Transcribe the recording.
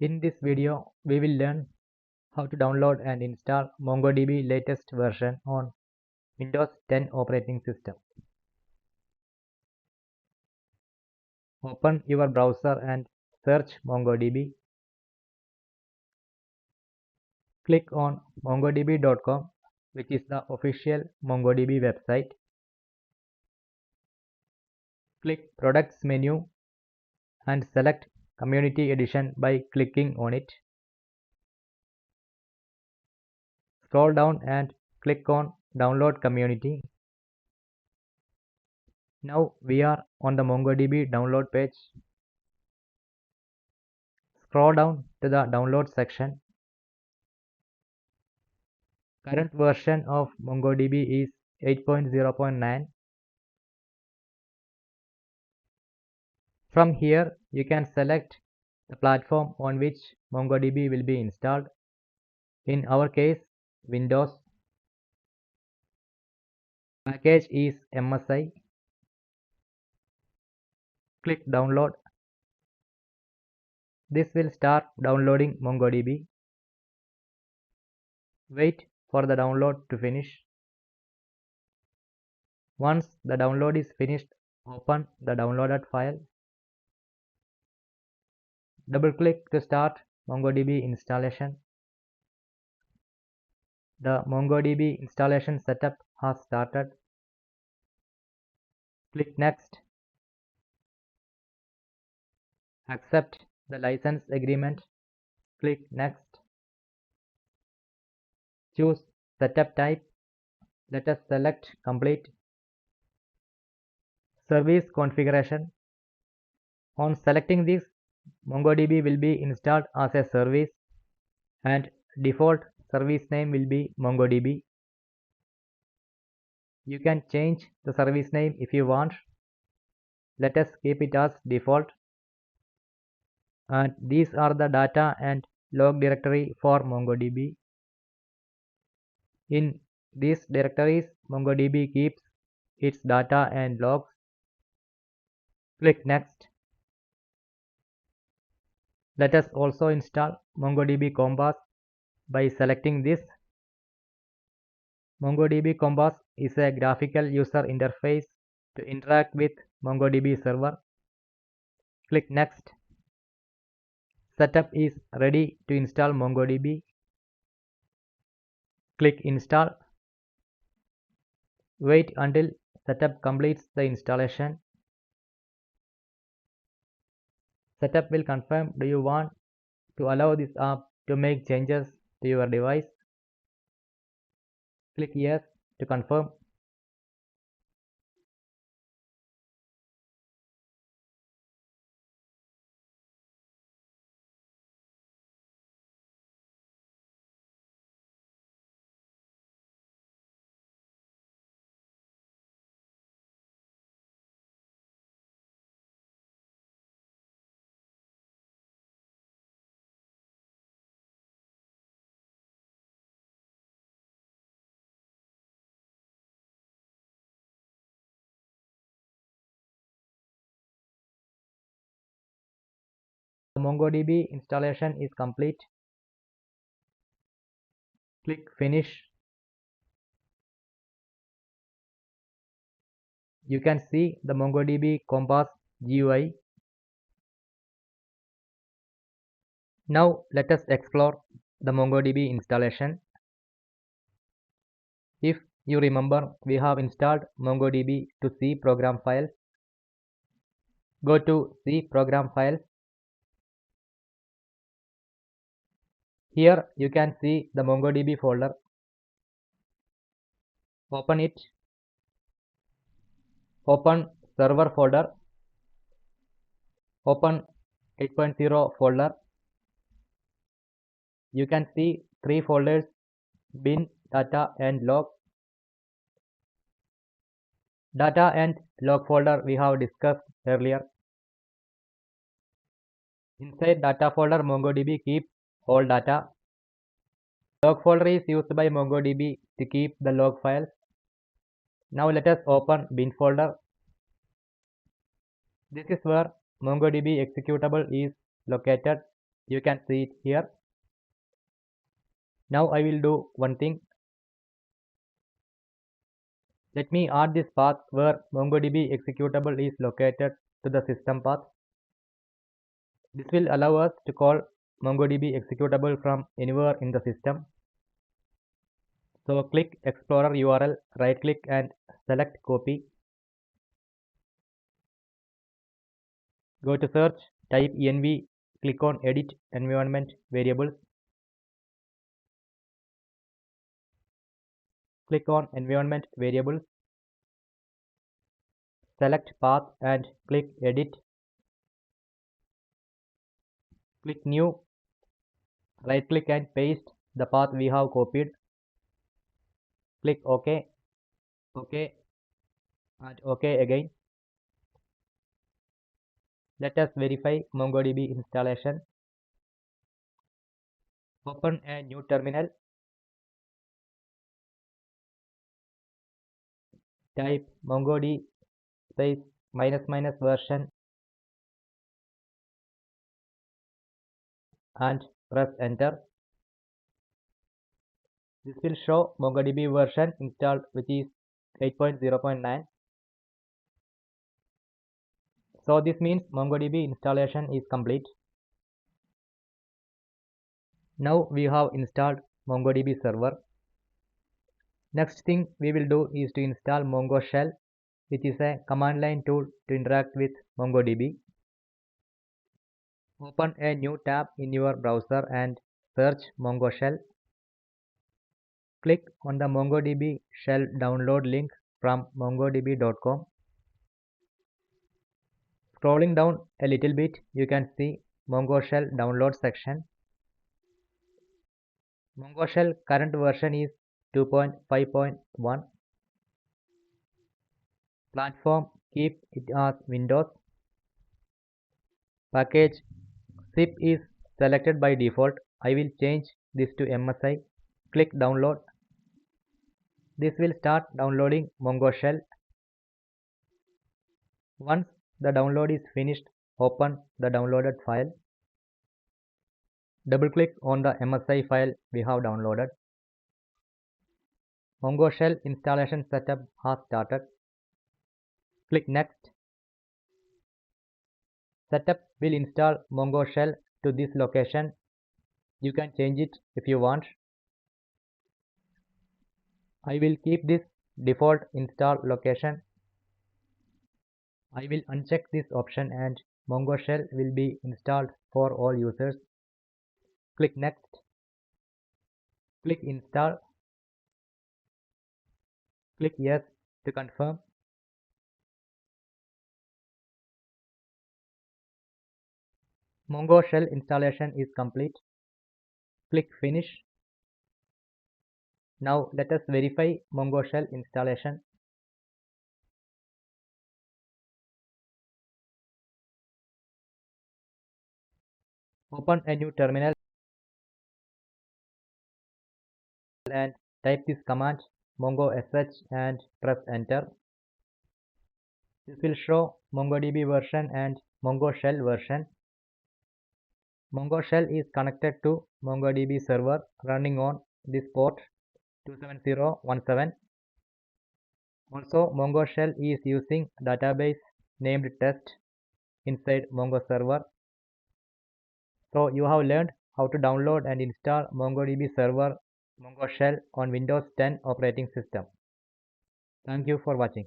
In this video, we will learn how to download and install MongoDB latest version on Windows 10 operating system. Open your browser and search MongoDB. Click on mongodb.com, which is the official MongoDB website. Click Products menu and select Community Edition by clicking on it. Scroll down and click on Download Community. Now we are on the MongoDB download page. Scroll down to the download section. Current version of MongoDB is 8.0.9. From here, you can select the platform on which MongoDB will be installed. In our case, Windows. Package is MSI. Click download. This will start downloading MongoDB. Wait for the download to finish. Once the download is finished, open the downloaded file. Double-click to start MongoDB installation. The MongoDB installation setup has started. Click Next. Accept the license agreement. Click Next. Choose Setup type. Let us select Complete. Service configuration. On selecting this, MongoDB will be installed as a service and default service name will be MongoDB. You can change the service name if you want. Let us keep it as default. And these are the data and log directory for MongoDB. In these directories, MongoDB keeps its data and logs. Click Next. Let us also install MongoDB Compass by selecting this. MongoDB Compass is a graphical user interface to interact with MongoDB server. Click Next. Setup is ready to install MongoDB. Click Install. Wait until setup completes the installation. Setup will confirm do you want to allow this app to make changes to your device. Click Yes to confirm. The MongoDB installation is complete. Click Finish. You can see the MongoDB Compass GUI. Now let us explore the MongoDB installation. If you remember, we have installed MongoDB to C program files. Go to C program files. Here you can see the MongoDB folder. Open it. Open server folder. Open 8.0 folder. You can see three folders: bin, data and log. Data and log folder we have discussed earlier. Inside data folder, MongoDB keeps all data. Log folder is used by MongoDB to keep the log files. Now let us open bin folder. This is where MongoDB executable is located. You can see it here. Now I will do one thing. Let me add this path where MongoDB executable is located to the system path. This will allow us to call MongoDB executable from anywhere in the system. So click Explorer URL, right click and select copy. Go to search, type env, click on edit environment variables. Click on environment variables. Select path and click edit. Click new, right click and paste the path we have copied. Click OK, OK and OK again. Let us verify MongoDB installation. Open a new terminal. Type MongoDB space -- version and press enter. This will show MongoDB version installed, which is 8.0.9. So this means MongoDB installation is complete. Now we have installed MongoDB server. Next thing we will do is to install Mongo Shell, which is a command line tool to interact with MongoDB. Open a new tab in your browser and search Mongo Shell. Click on the MongoDB Shell download link from mongodb.com. Scrolling down a little bit, you can see Mongo Shell download section. Mongo Shell current version is 2.5.1. Platform, keep it as Windows. Package zip is selected by default. I will change this to MSI. Click download. This will start downloading Mongo Shell. Once the download is finished, open the downloaded file. Double click on the MSI file we have downloaded. Mongo Shell installation setup has started. Click next. Setup will install Mongo Shell to this location. You can change it if you want. I will keep this default install location. I will uncheck this option and Mongo Shell will be installed for all users. Click next. Click install. Click yes to confirm. Mongo Shell installation is complete. Click finish. Now let us verify Mongo Shell installation. Open a new terminal and type this command mongo sh and press enter. This will show MongoDB version and Mongo Shell version. Mongo Shell is connected to MongoDB server running on this port 27017. Also, Mongo Shell is using database named test inside Mongo server. So you have learned how to download and install MongoDB server Mongo Shell on Windows 10 operating system. Thank you for watching.